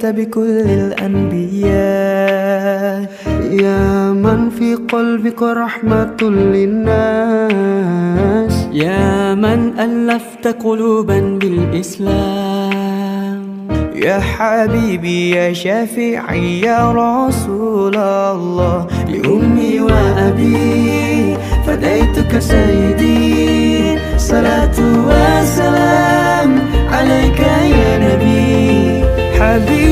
وفيت بكل الأنبياء. يا من في قلبك رحمة للناس، يا من ألفت قلوبا بالإسلام. يا حبيبي يا شافعي يا رسول الله، لأمي وأبي فديتك سيدي. صلاة وسلام عليك يا نبي حبيبي.